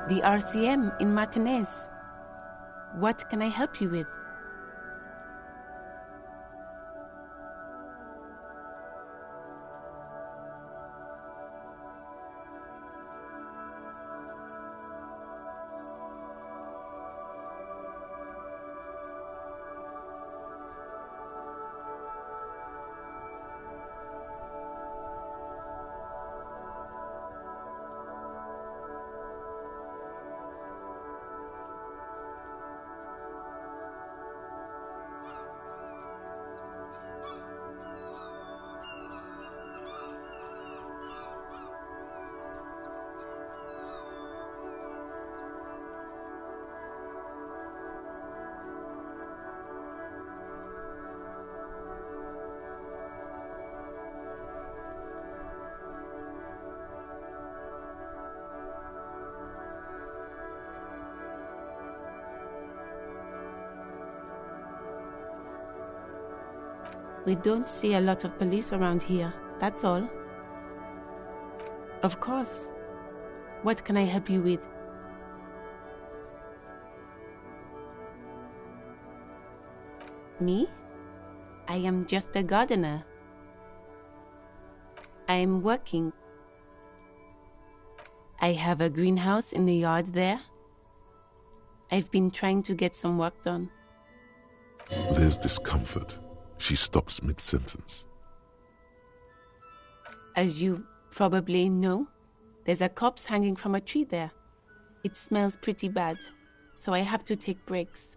The RCM in Martinez. What can I help you with? We don't see a lot of police around here, that's all. Of course. What can I help you with? Me? I am just a gardener. I am working. I have a greenhouse in the yard there. I've been trying to get some work done. There's discomfort. She stops mid-sentence. As you probably know, there's a corpse hanging from a tree there. It smells pretty bad, so I have to take breaks.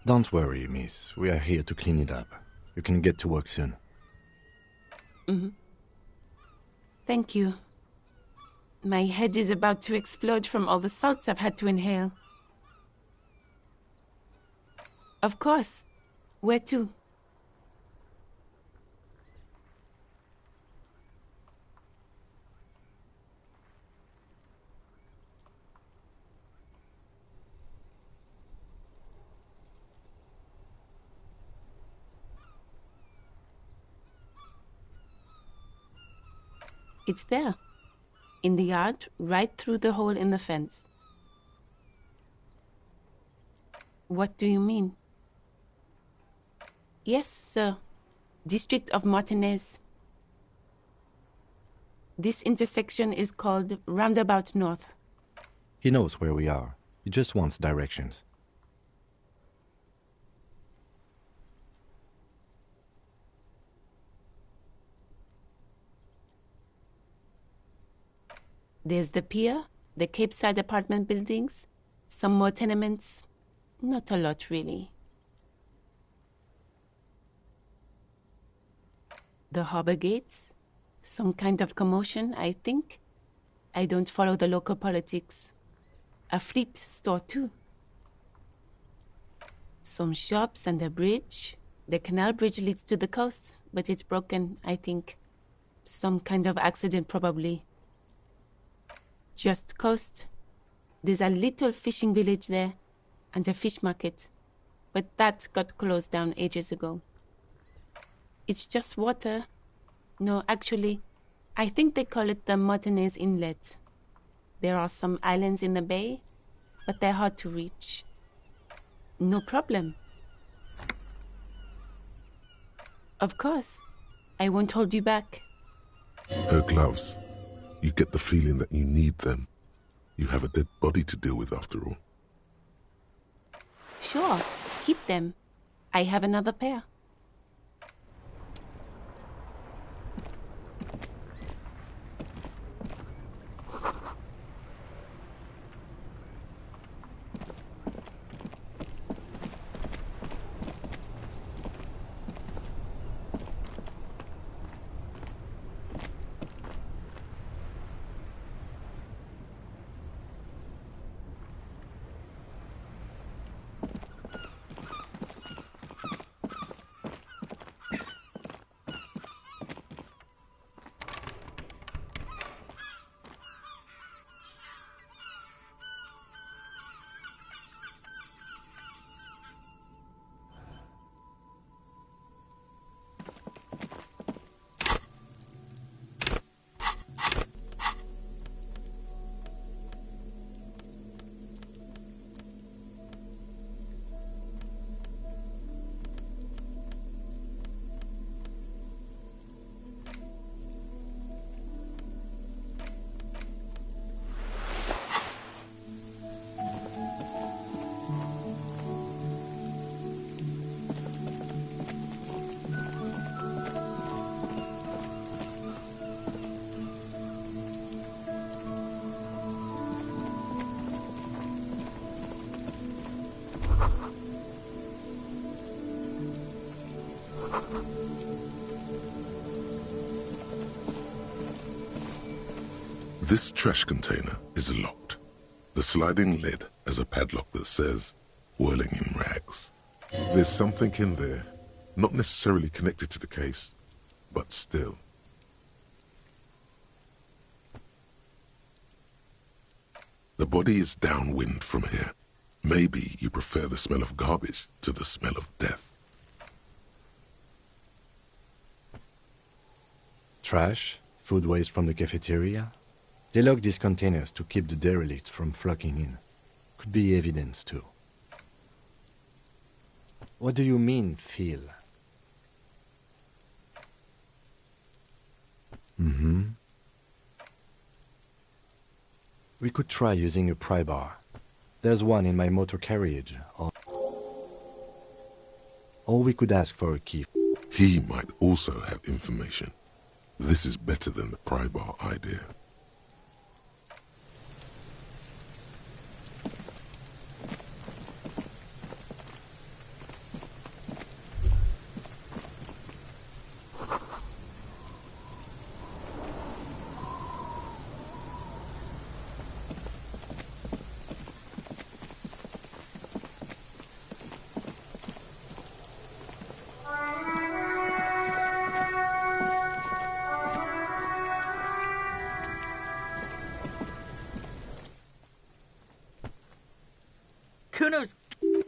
Don't worry, miss. We are here to clean it up. You can get to work soon. Thank you. My head is about to explode from all the salts I've had to inhale. Of course. Where to? It's there. In the yard, right through the hole in the fence. What do you mean? Yes, sir. District of Martinez. This intersection is called Roundabout North. He knows where we are. He just wants directions. There's the pier, the Cape Side apartment buildings, some more tenements. Not a lot, really. The harbor gates. Some kind of commotion, I think. I don't follow the local politics. A fleet store, too. Some shops and a bridge. The canal bridge leads to the coast, but it's broken, I think. Some kind of accident, probably. Just coast. There's a little fishing village there, and a fish market. But that got closed down ages ago. It's just water. No, actually, I think they call it the Martinez Inlet. There are some islands in the bay, but they're hard to reach. No problem. Of course. I won't hold you back. Her gloves. You get the feeling that you need them. You have a dead body to deal with after all. Sure, keep them. I have another pair. This trash container is locked. The sliding lid has a padlock that says, whirling in rags. There's something in there, not necessarily connected to the case, but still. The body is downwind from here. Maybe you prefer the smell of garbage to the smell of death. Trash, food waste from the cafeteria. They lock these containers to keep the derelicts from flocking in. Could be evidence too. What do you mean, feel? We could try using a pry bar. There's one in my motor carriage. Or we could ask for a key. He might also have information. This is better than the pry bar idea.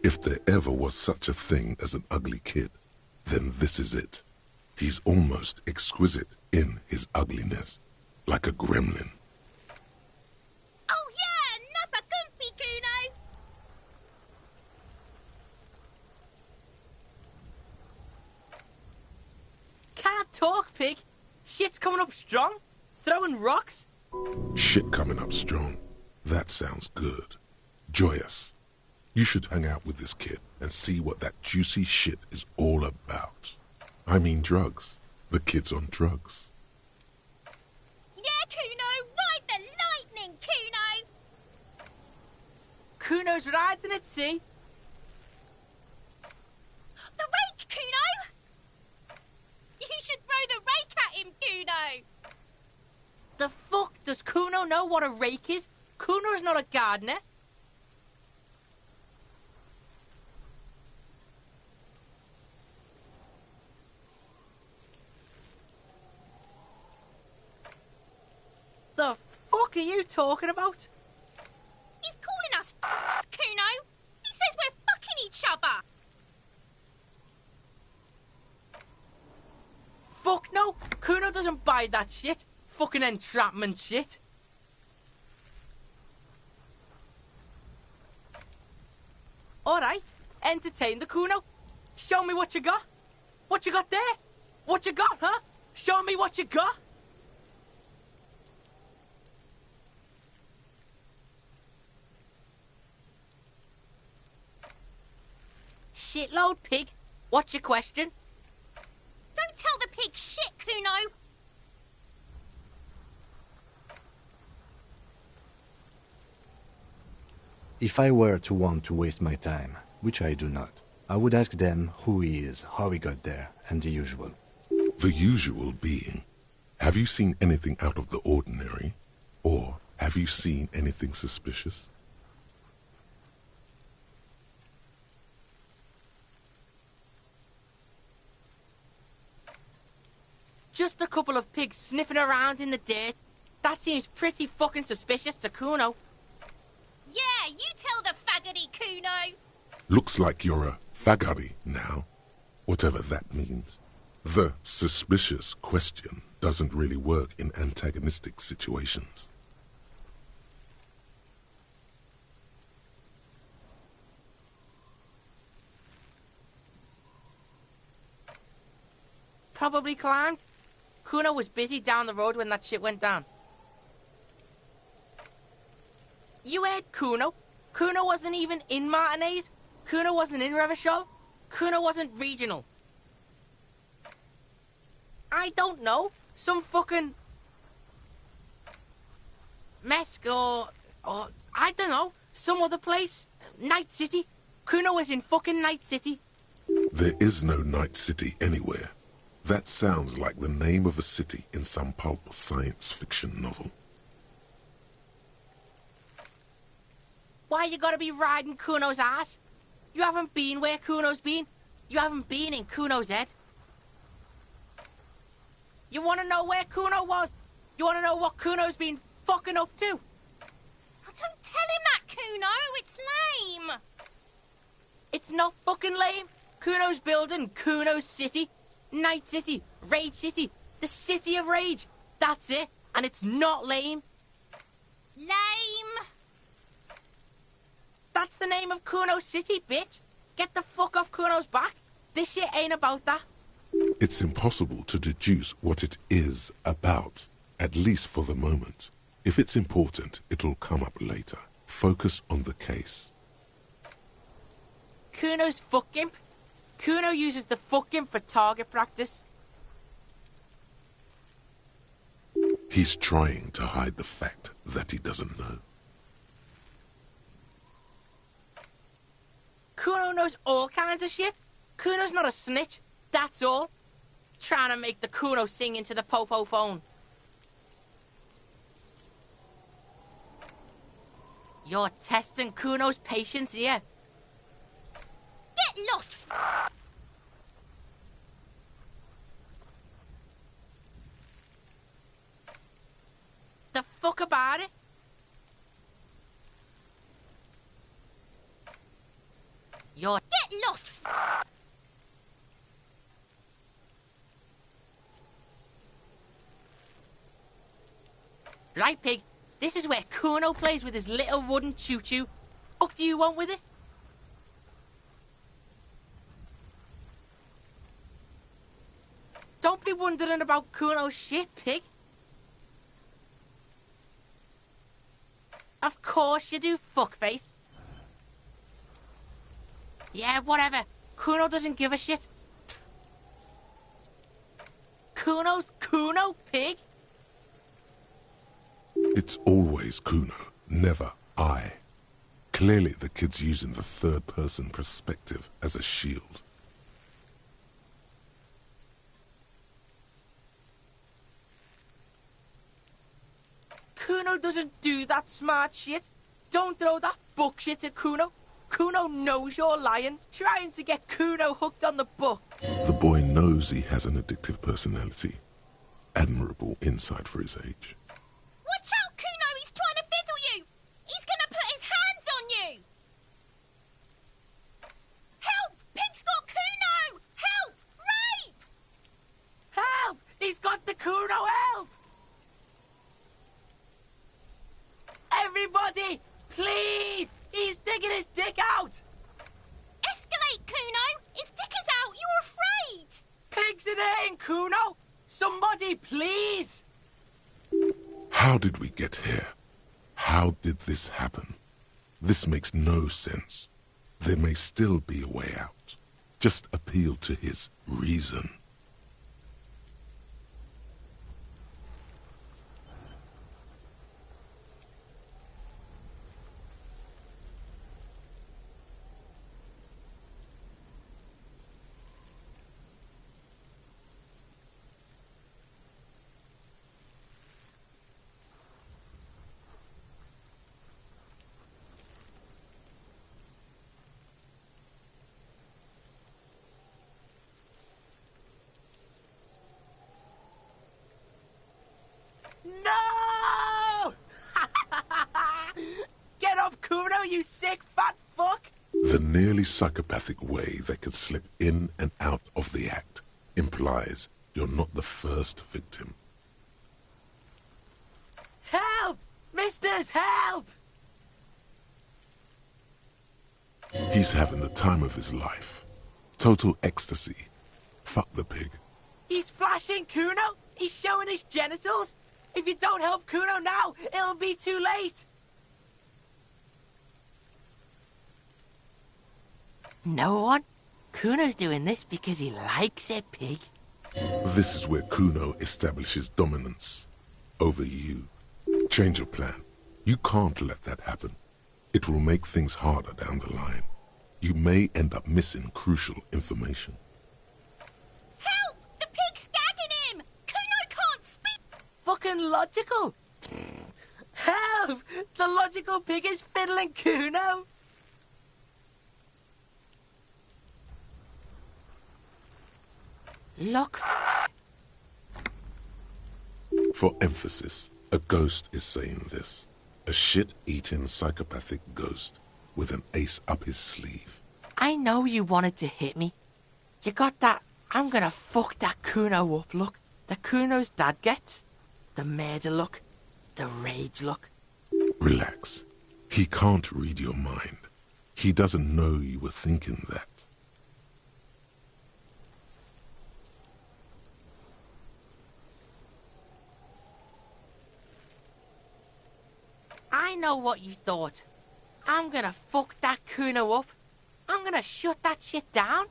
If there ever was such a thing as an ugly kid, then this is it. He's almost exquisite in his ugliness, like a gremlin. Oh yeah, nappa gumpy, Kuno! Can't talk, pig. Shit's coming up strong. Throwing rocks. Shit coming up strong. That sounds good. Joyous. You should hang out with this kid and see what that juicy shit is all about. I mean drugs. The kid's on drugs. Yeah, Kuno! Ride the lightning, Kuno! Kuno's riding at sea. The rake, Kuno! You should throw the rake at him, Kuno! The fuck does Kuno know what a rake is? Kuno's not a gardener. The fuck are you talking about? He's calling us Kuno! He says we're fucking each other! Fuck no! Kuno doesn't buy that shit. Fucking entrapment shit. Alright, entertain the Kuno. Show me what you got. What you got there? What you got, huh? Show me what you got. Shitload, pig. What's your question? Don't tell the pig shit, Kuno! If I were to want to waste my time, which I do not, I would ask them who he is, how he got there, and the usual. The usual being, have you seen anything out of the ordinary? Or have you seen anything suspicious? Just a couple of pigs sniffing around in the dirt. That seems pretty fucking suspicious to Kuno. Yeah, you tell the faggoty, Kuno! Looks like you're a faggoty now, whatever that means. The suspicious question doesn't really work in antagonistic situations. Probably climbed. Kuno was busy down the road when that shit went down. You heard Kuno. Kuno wasn't even in Martinez. Kuno wasn't in Revachol. Kuno wasn't regional. I don't know. Some fucking... Mesk or I don't know. Some other place. Night City. Kuno was in fucking Night City. There is no Night City anywhere. That sounds like the name of a city in some pulp science fiction novel. Why you gotta be riding Kuno's ass? You haven't been where Kuno's been. You haven't been in Kuno's head. You wanna know where Kuno was? You wanna know what Kuno's been fucking up to? Oh, don't tell him that, Kuno. It's lame. It's not fucking lame. Kuno's building Kuno's City. Night City. Rage City. The City of Rage. That's it. And it's not lame. Lame. That's the name of Kuno's City, bitch. Get the fuck off Kuno's back. This shit ain't about that. It's impossible to deduce what it is about, at least for the moment. If it's important, it'll come up later. Focus on the case. Kuno's fuck imp. Kuno uses the fuck imp for target practice. He's trying to hide the fact that he doesn't know. Kuno knows all kinds of shit. Kuno's not a snitch. That's all. Trying to make the Kuno sing into the popo phone. You're testing Kuno's patience here. Get lost. The fuck about it? You're... Get lost. Right, pig. This is where Kuno plays with his little wooden choo-choo. What do you want with it? Don't be wondering about Kuno's shit, pig. Of course you do, fuckface. Yeah, whatever. Kuno doesn't give a shit. Kuno's Kuno, pig. It's always Kuno, never I. Clearly the kid's using the third-person perspective as a shield. Kuno doesn't do that smart shit. Don't throw that bullshit at Kuno. Kuno knows you're lying, trying to get Kuno hooked on the book. The boy knows he has an addictive personality. Admirable insight for his age. Watch out, Kuno. He's trying to fiddle you. He's going to put his hands on you. Help! Pig's got Kuno! Help! Rape! Help! He's got the Kuno, help! Everybody, please! He's digging his dick out! Escalate, Kuno! His dick is out! You're afraid! Pigs in here, Kuno! Somebody, please! How did we get here? How did this happen? This makes no sense. There may still be a way out. Just appeal to his reason. No! Get off Kuno, you sick fat fuck! The nearly psychopathic way they could slip in and out of the act implies you're not the first victim. Help! Misters, help! He's having the time of his life. Total ecstasy. Fuck the pig. He's flashing Kuno! He's showing his genitals! If you don't help Kuno now, it'll be too late! No one? Kuno's doing this because he likes it, pig. This is where Kuno establishes dominance over you. Change of plan. You can't let that happen. It will make things harder down the line. You may end up missing crucial information. Help! The pig's gagging him! Kuno can't speak! Fucking logical! Help! No! The logical pig is fiddling Kuno! Look. For emphasis, a ghost is saying this. A shit-eating psychopathic ghost with an ace up his sleeve. I know you wanted to hit me. You got that I'm gonna fuck that Kuno up look that Kuno's dad gets. The murder look. The rage look. Relax. He can't read your mind. He doesn't know you were thinking that. I know what you thought. I'm gonna fuck that Kuno up. I'm gonna shut that shit down.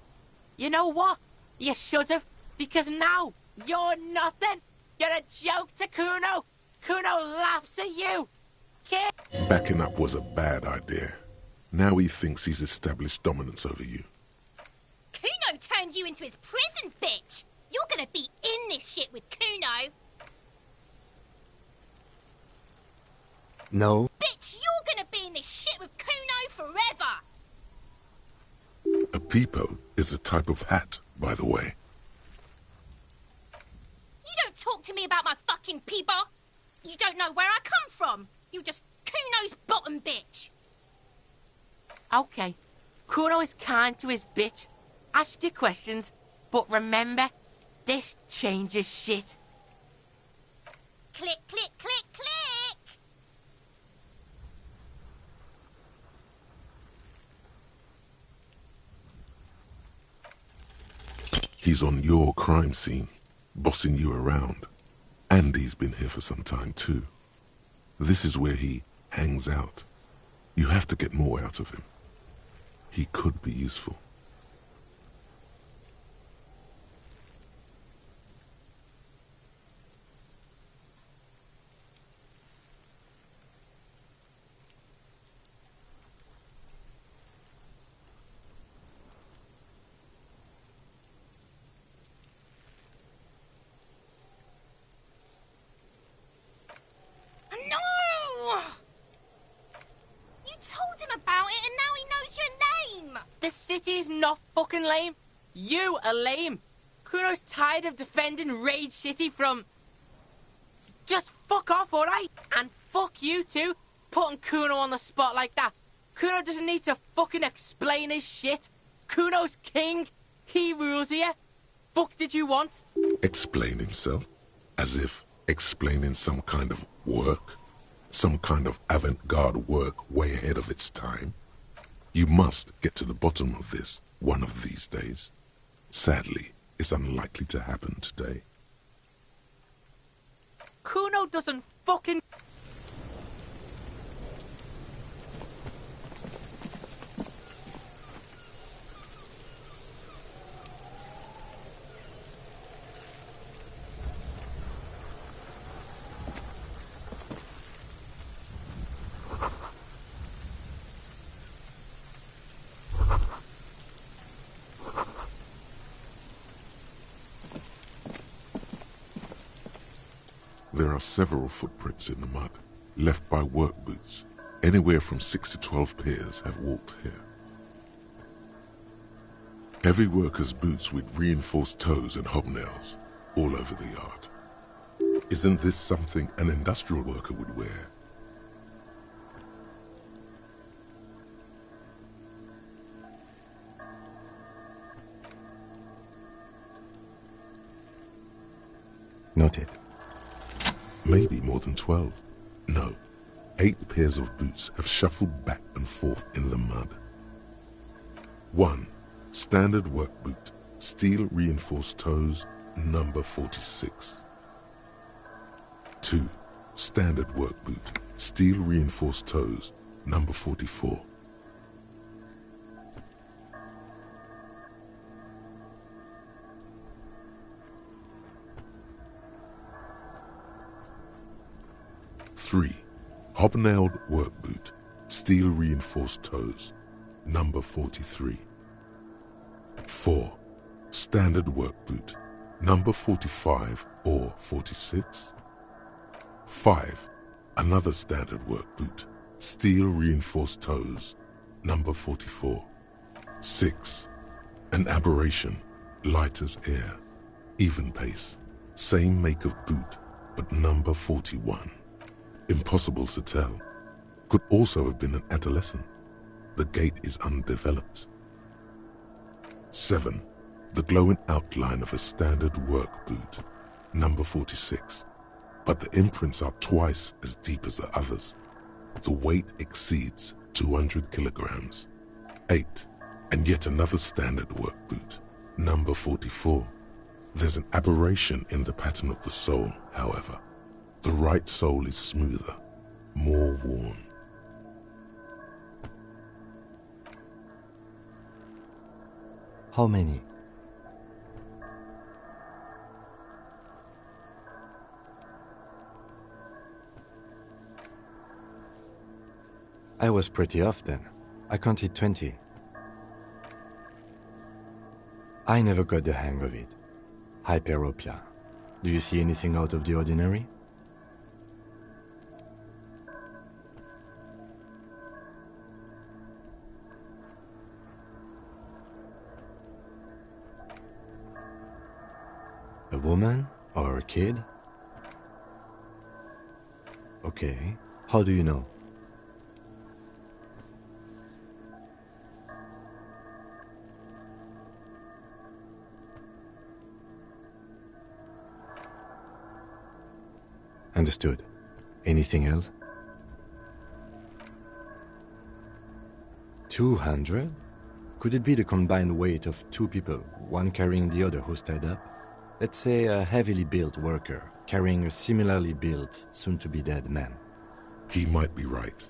You know what? You should have, because now you're nothing. You're a joke to Kuno. Kuno laughs at you. Kid. Backing up was a bad idea. Now he thinks he's established dominance over you. Kuno turned you into his prison, bitch. You're gonna be in this shit with Kuno. No. Bitch, you're gonna be in this shit with Kuno forever. A peepo is a type of hat, by the way. You don't talk to me about my fucking peeper. You don't know where I come from. You just Kuno's bottom bitch. Okay. Kuno is kind to his bitch. Ask your questions, but remember, this changes shit. Click, click, click, click. He's on your crime scene, bossing you around. And he's been here for some time too. This is where he hangs out. You have to get more out of him. He could be useful. No! You told him about it and now he knows your name. The city's not fucking lame. You are lame. Kuno's tired of defending Rage City from... Just fuck off, alright? And fuck you too, putting Kuno on the spot like that. Kuno doesn't need to fucking explain his shit. Kuno's king. He rules here. Fuck did you want? Explain himself? As if explaining some kind of work? Some kind of avant-garde work way ahead of its time? You must get to the bottom of this one of these days. Sadly, it's unlikely to happen today. Kuno doesn't fucking... There are several footprints in the mud, left by work boots. Anywhere from 6 to 12 pairs have walked here. Heavy workers' boots with reinforced toes and hobnails, all over the yard. Isn't this something an industrial worker would wear? Noted. Maybe more than 12. No, 8 pairs of boots have shuffled back and forth in the mud. 1. Standard work boot, steel reinforced toes, number 46. 2. Standard work boot, steel reinforced toes, number 44. Three, hobnailed work boot, steel reinforced toes, number 43. 4. Standard work boot, number 45 or 46. 5. Another standard work boot. Steel reinforced toes. Number 44. 6. An aberration. Light as air. Even pace. Same make of boot, but number 41. Impossible to tell. Could also have been an adolescent. The gait is undeveloped. 7. The glowing outline of a standard work boot. Number 46. But the imprints are twice as deep as the others. The weight exceeds 200 kilograms. 8. And yet another standard work boot. Number 44. There's an aberration in the pattern of the sole, however. The right sole is smoother, more worn. How many? I was pretty off then. I counted 20. I never got the hang of it. Hyperopia. Do you see anything out of the ordinary? A woman or a kid? Okay. How do you know? Understood. Anything else? 200? Could it be the combined weight of two people, one carrying the other who's tied up? Let's say a heavily built worker carrying a similarly built, soon-to-be-dead man. He might be right.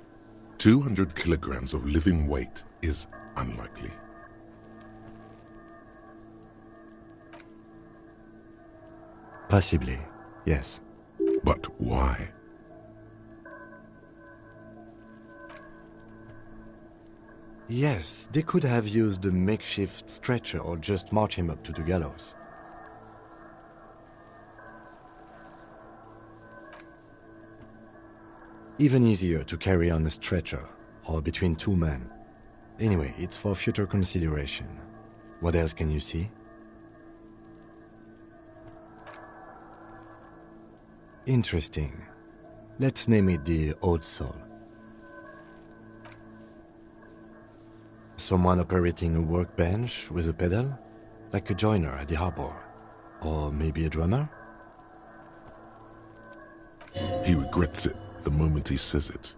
200 kilograms of living weight is unlikely. Possibly, yes. But why? Yes, they could have used a makeshift stretcher or just march him up to the gallows. Even easier to carry on a stretcher, or between two men. Anyway, it's for future consideration. What else can you see? Interesting. Let's name it the old soul. Someone operating a workbench with a pedal? Like a joiner at the harbor? Or maybe a drummer? He regrets it the moment he says it.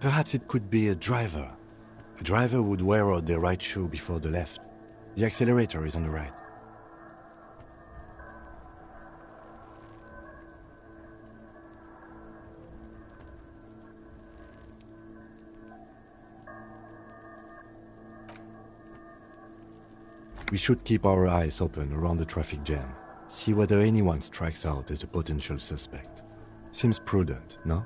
Perhaps it could be a driver. A driver would wear out their right shoe before the left. The accelerator is on the right. We should keep our eyes open around the traffic jam. See whether anyone strikes out as a potential suspect. Seems prudent, no?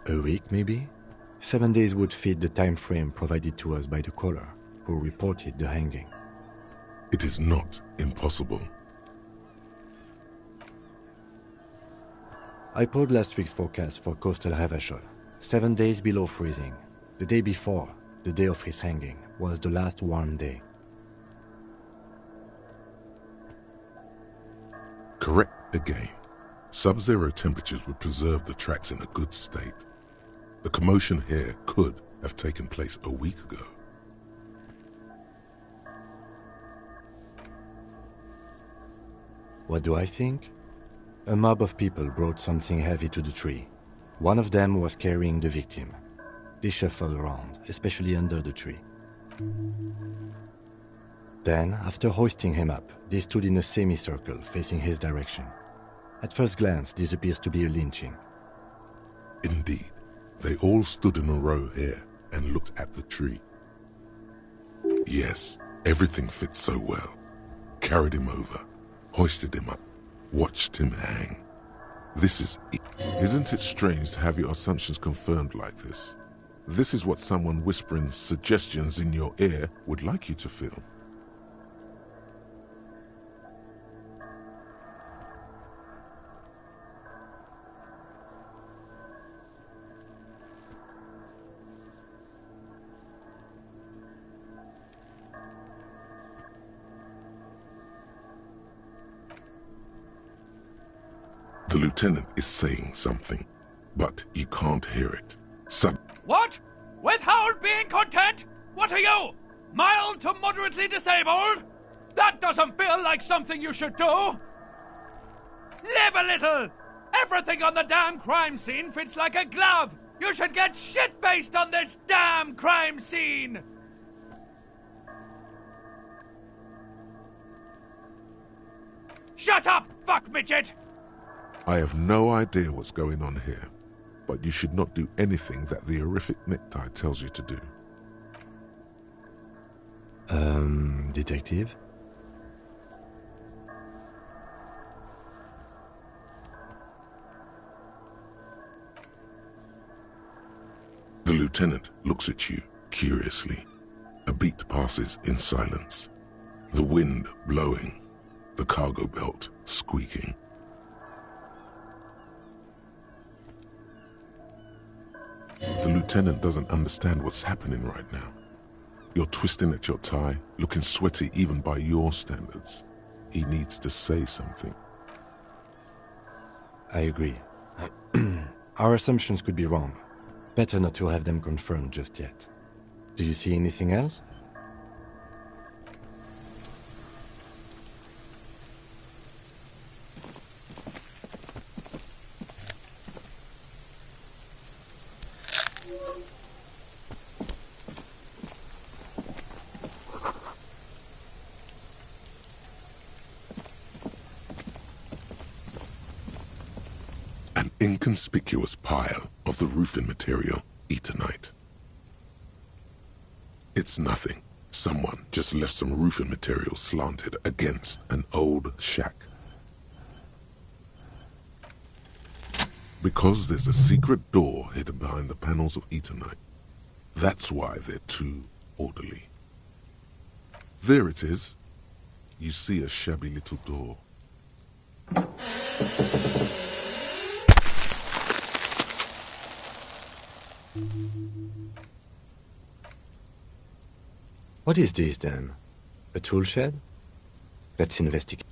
A week, maybe? 7 days would fit the time frame provided to us by the caller, who reported the hanging. It is not impossible. I pulled last week's forecast for coastal Havashol. 7 days below freezing. The day before, the day of his hanging, was the last warm day. Correct again. Sub-zero temperatures would preserve the tracks in a good state. The commotion here could have taken place a week ago. What do I think? A mob of people brought something heavy to the tree. One of them was carrying the victim. They shuffled around, especially under the tree. Then, after hoisting him up, they stood in a semicircle facing his direction. At first glance, this appears to be a lynching. Indeed, they all stood in a row here, and looked at the tree. Yes, everything fit so well. Carried him over, hoisted him up, watched him hang. This is it. Isn't it strange to have your assumptions confirmed like this? This is what someone whispering suggestions in your ear would like you to feel. The lieutenant is saying something, but you can't hear it. What? Without being content? What are you? Mild to moderately disabled? That doesn't feel like something you should do. Live a little! Everything on the damn crime scene fits like a glove! You should get shit-faced on this damn crime scene! Shut up, fuck midget! I have no idea what's going on here, but you should not do anything that the horrific necktie tells you to do. Detective? The lieutenant looks at you curiously. A beat passes in silence. The wind blowing, the cargo belt squeaking. The lieutenant doesn't understand what's happening right now. You're twisting at your tie, looking sweaty even by your standards. He needs to say something. I agree. Our assumptions could be wrong. Better not to have them confirmed just yet. Do you see anything else? An inconspicuous pile of the roofing material, Eternite. It's nothing. Someone just left some roofing material slanted against an old shack. Because there's a secret door hidden behind the panels of Eternite. That's why they're too orderly. There it is. You see a shabby little door. What is this, then? A tool shed? Let's investigate.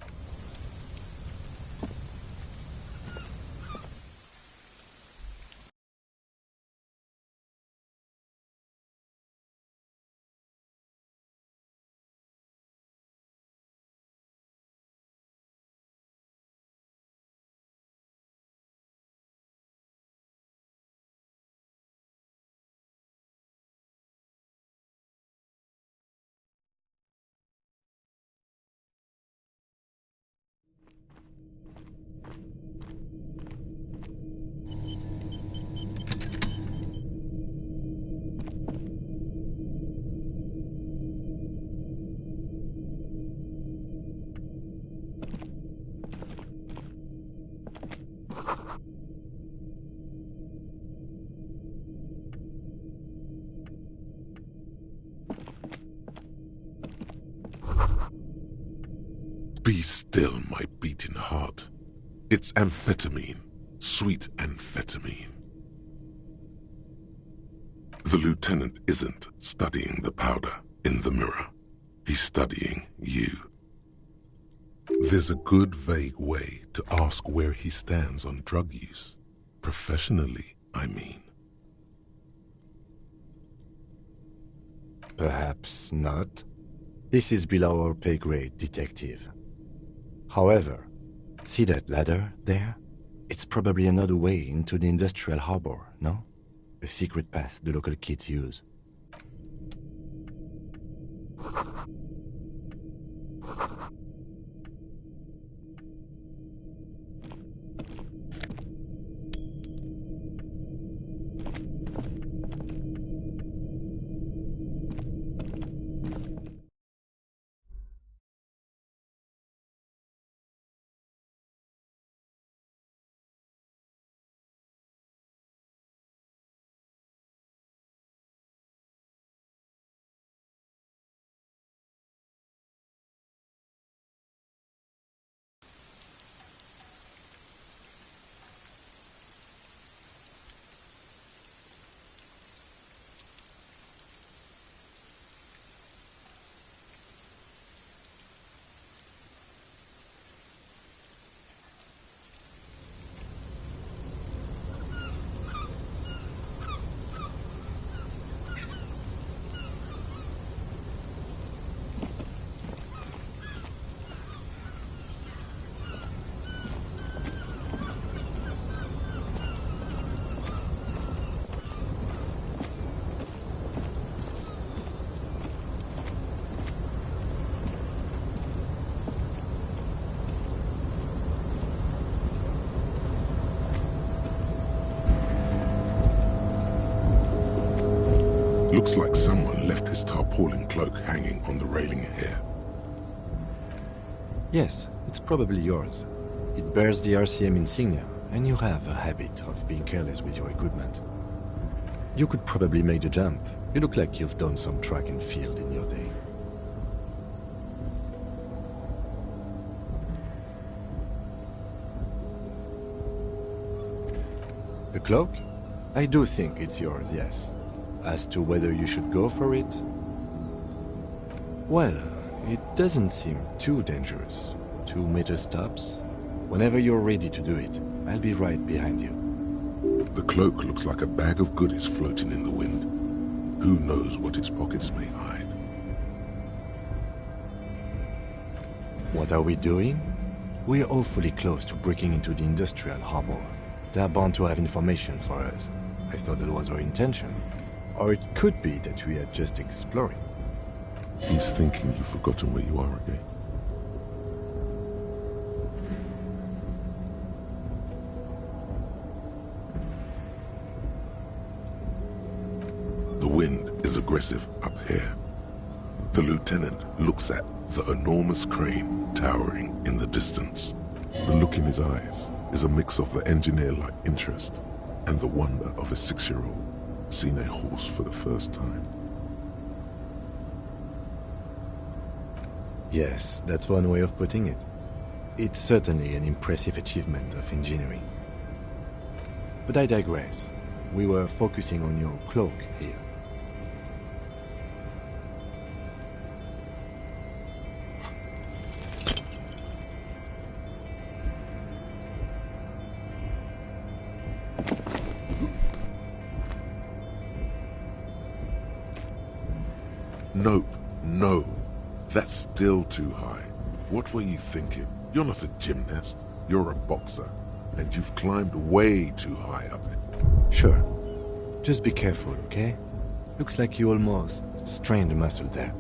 Be still, my beating heart. It's amphetamine, sweet amphetamine. The lieutenant isn't studying the powder in the mirror. He's studying you. There's a good vague way to ask where he stands on drug use. Professionally, I mean. Perhaps not. This is below our pay grade, detective. However, see that ladder there? It's probably another way into the industrial harbor, no? A secret path the local kids use. Looks like someone left his tarpaulin cloak hanging on the railing here. Yes, it's probably yours. It bears the RCM insignia, and you have a habit of being careless with your equipment. You could probably make the jump. You look like you've done some track and field in your day. The cloak? I do think it's yours, yes. As to whether you should go for it? Well, it doesn't seem too dangerous. 2-meter stops. Whenever you're ready to do it, I'll be right behind you. The cloak looks like a bag of goodies floating in the wind. Who knows what its pockets may hide? What are we doing? We're awfully close to breaking into the industrial harbor. They're bound to have information for us. I thought that was our intention. Or it could be that we are just exploring. He's thinking you've forgotten where you are again. The wind is aggressive up here. The lieutenant looks at the enormous crane towering in the distance. The look in his eyes is a mix of the engineer-like interest and the wonder of a 6-year-old seeing a horse for the first time. Yes, that's one way of putting it. It's certainly an impressive achievement of engineering. But I digress. We were focusing on your cloak here. Nope, no. That's still too high. What were you thinking? You're not a gymnast. You're a boxer. And you've climbed way too high up it. Sure. Just be careful, okay? Looks like you almost strained a muscle there.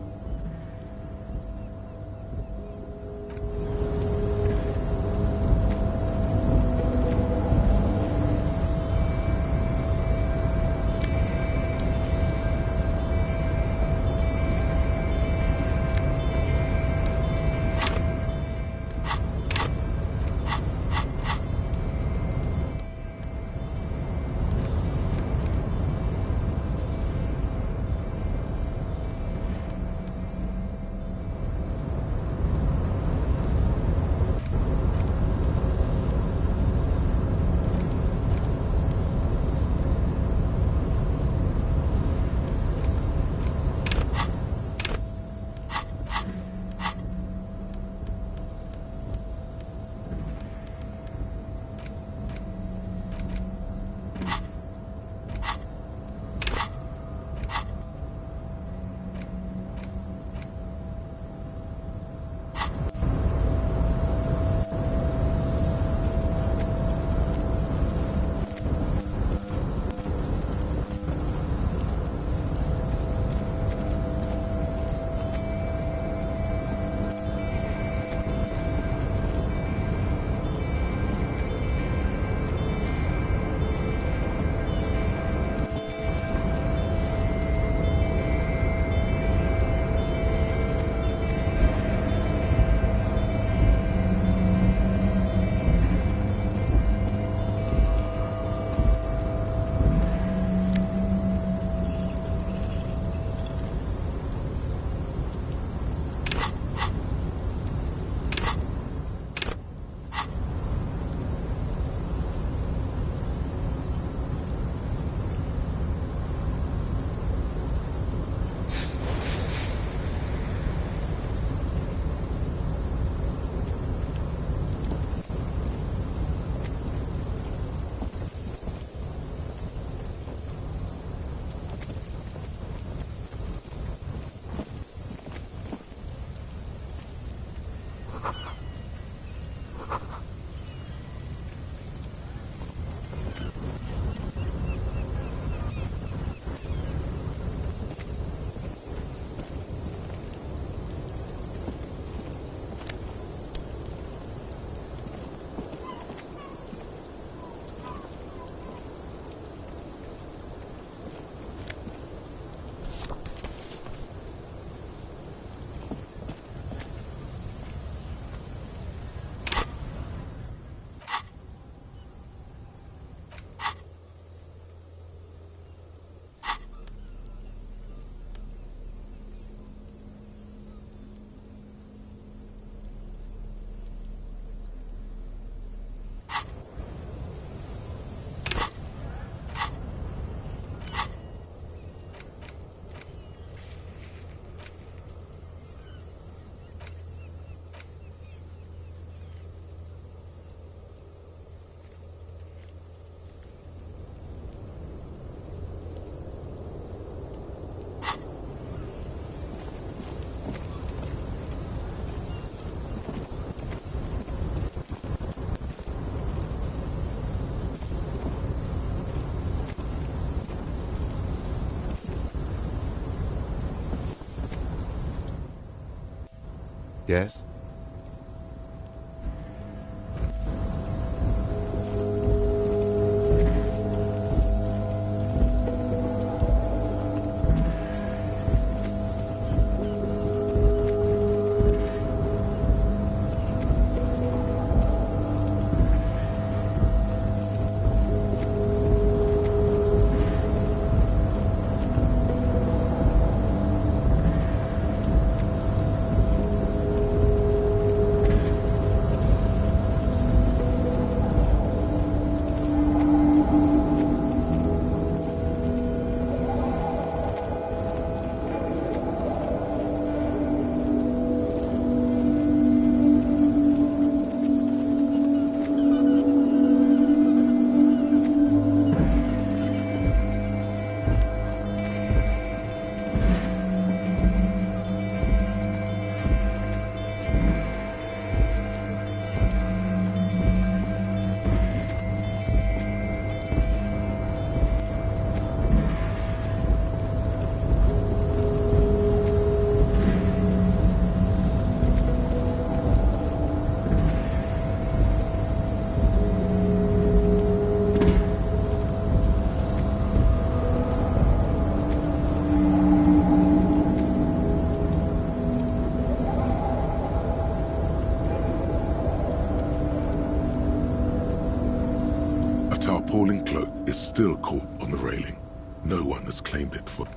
Yes? A tarpaulin cloak is still caught on the railing. No one has claimed it for...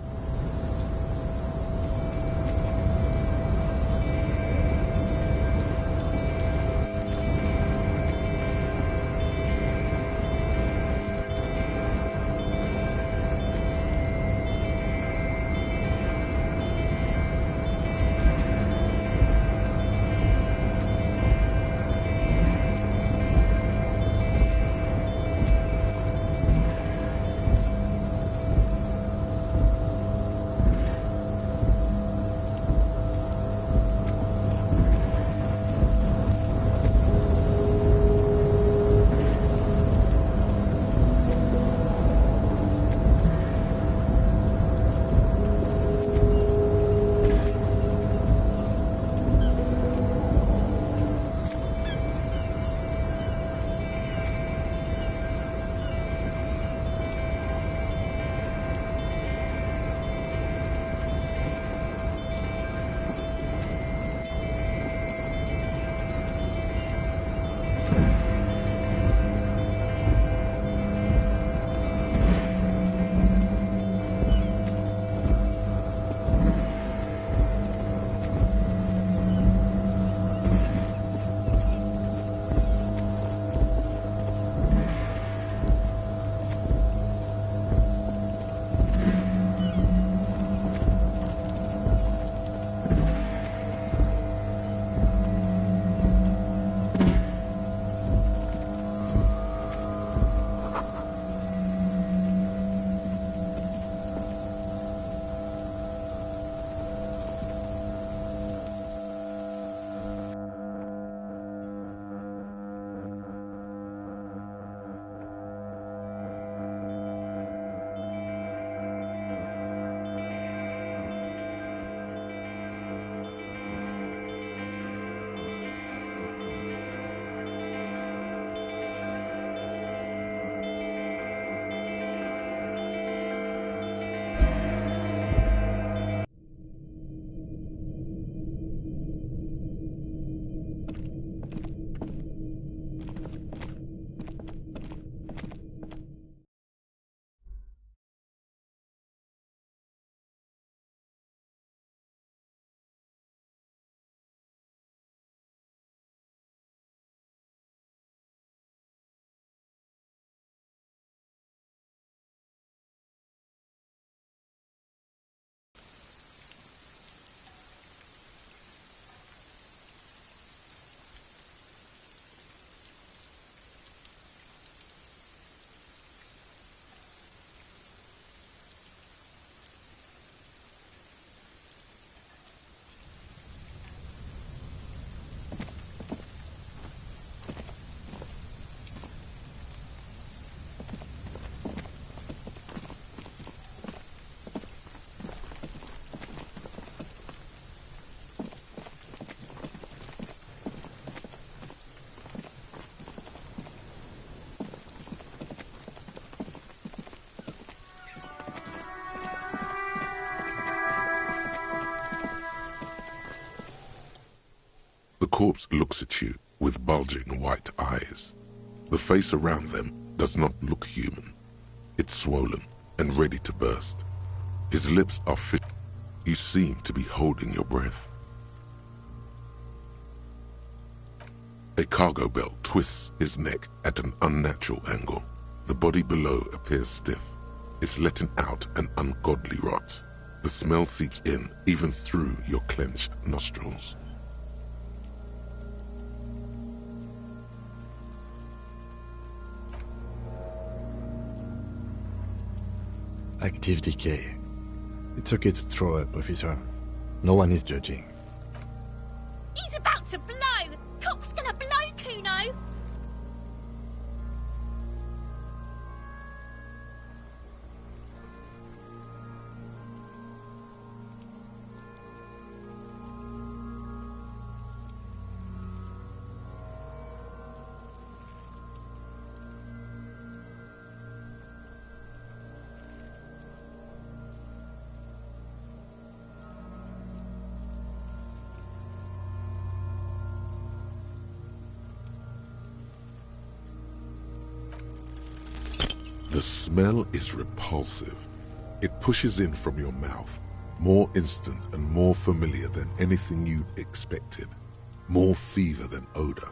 corpse looks at you with bulging white eyes. The face around them does not look human. It's swollen and ready to burst. His lips are fit. You seem to be holding your breath. A cargo belt twists his neck at an unnatural angle. The body below appears stiff. It's letting out an ungodly rot. The smell seeps in even through your clenched nostrils. Active decay. It's okay to throw up, officer. No one is judging. He's about to blow! Cop's gonna blow, Kuno! The smell is repulsive. It pushes in from your mouth, more instant and more familiar than anything you'd expected, more fever than odor.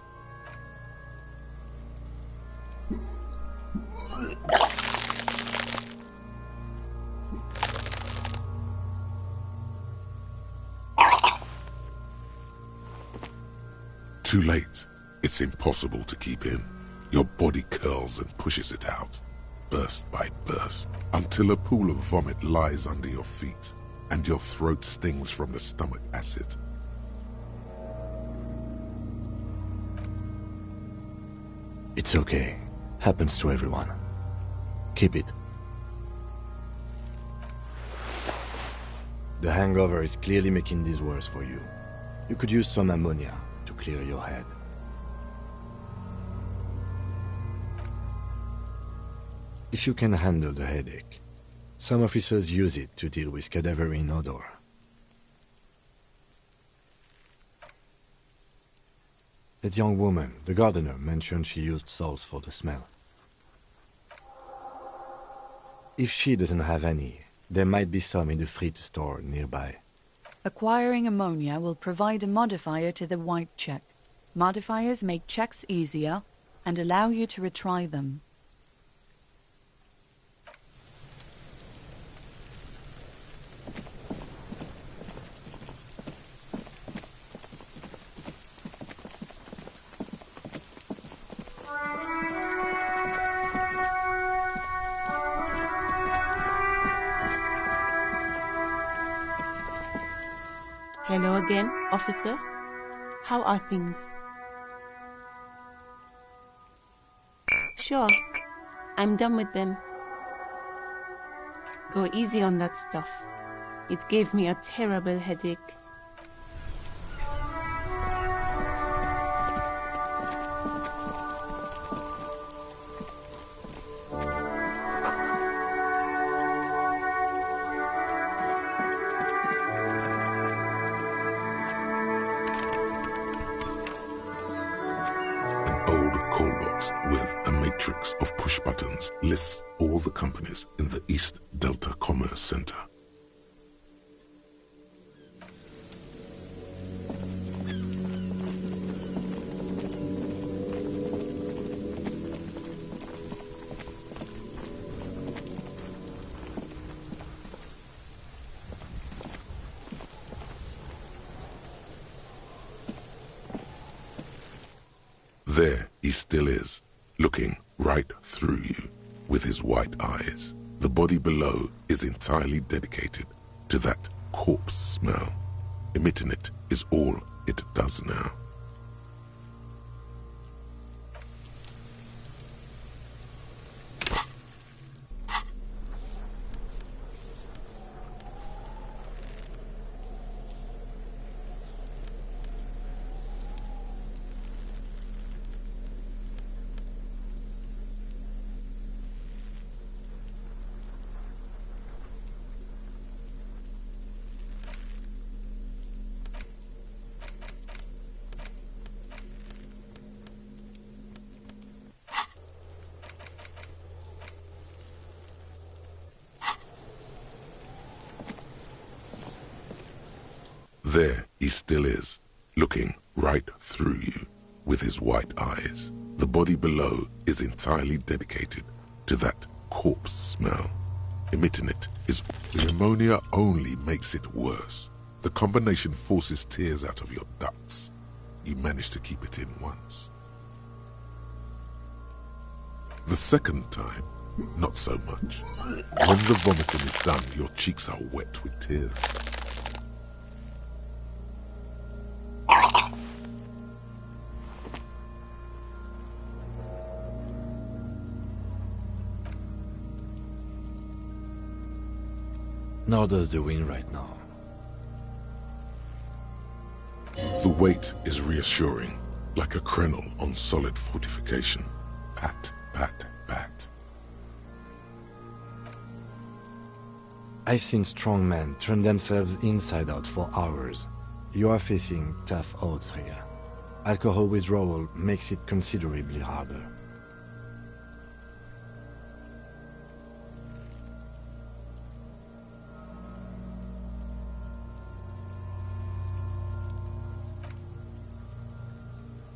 Too late. It's impossible to keep in. Your body curls and pushes it out, burst by burst, until a pool of vomit lies under your feet and your throat stings from the stomach acid. It's okay. Happens to everyone. Keep it. The hangover is clearly making this worse for you. You could use some ammonia to clear your head. If you can handle the headache, some officers use it to deal with cadaverine odor. That young woman, the gardener, mentioned she used salts for the smell. If she doesn't have any, there might be some in the fridge store nearby. Acquiring ammonia will provide a modifier to the white check. Modifiers make checks easier and allow you to retry them. Hello again, officer. How are things? Sure, I'm done with them. Go easy on that stuff. It gave me a terrible headache. With a matrix of push buttons lists all the companies in the East Delta Commerce Center. There he still is, looking right through you with his white eyes. The body below is entirely dedicated to that corpse smell. Emitting it is all it does now. There he still is, looking right through you with his white eyes. The body below is entirely dedicated to that corpse smell. Emitting it is the ammonia only makes it worse. The combination forces tears out of your ducts. You manage to keep it in once. The second time, not so much. When the vomiting is done, your cheeks are wet with tears. Nor does the wind right now. The weight is reassuring, like a crenel on solid fortification. Pat, pat, pat. I've seen strong men turn themselves inside out for hours. You are facing tough odds here. Alcohol withdrawal makes it considerably harder.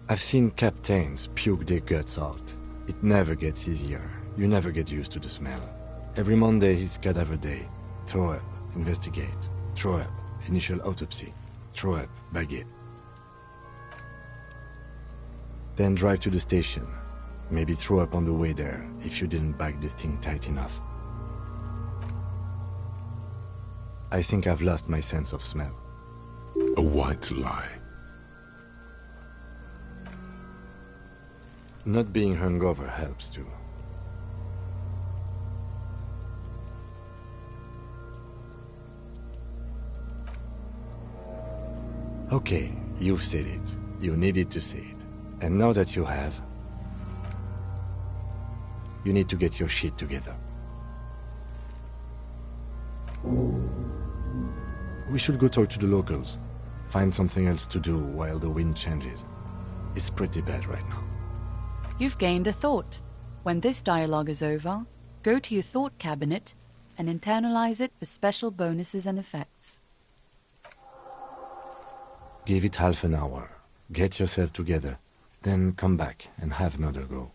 I've seen captains puke their guts out. It never gets easier. You never get used to the smell. Every Monday is cadaver day. Throw up, investigate. Throw up, initial autopsy. Throw up, bag it. Then drive to the station. Maybe throw up on the way there if you didn't bag the thing tight enough. I think I've lost my sense of smell. A white lie. Not being hungover helps too. Okay, you've said it. You needed to say it. And now that you have, you need to get your shit together. We should go talk to the locals. Find something else to do while the wind changes. It's pretty bad right now. You've gained a thought. When this dialogue is over, go to your thought cabinet and internalize it for special bonuses and effects. Give it half an hour. Get yourself together. Then come back and have another go.